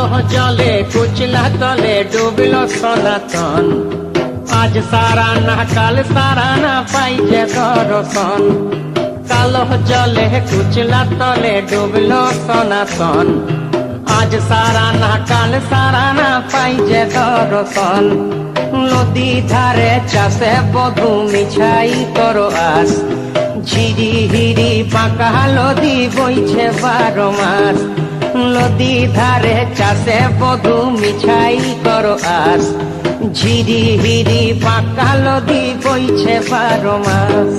কালো জলে কুচলা তলে ডুবলো সনাতন। আজ সারা না কাল সারা না পাই যে দর্শন। কালো জলে কুচলা তলে ডুবলো সনাতন। আজ সারা না কাল সারা না পাই যে দর্শন। নদী ধারে চাষে বধু মিছাই তোর আস। ঝিরি হিরি বাঁকা নদী বইছে 12 মাস। নদী ধারে চাষে বধু মিছাই তোর আস। ঝিরি হিরি বাঁকা নদী বইছে 12 মাস।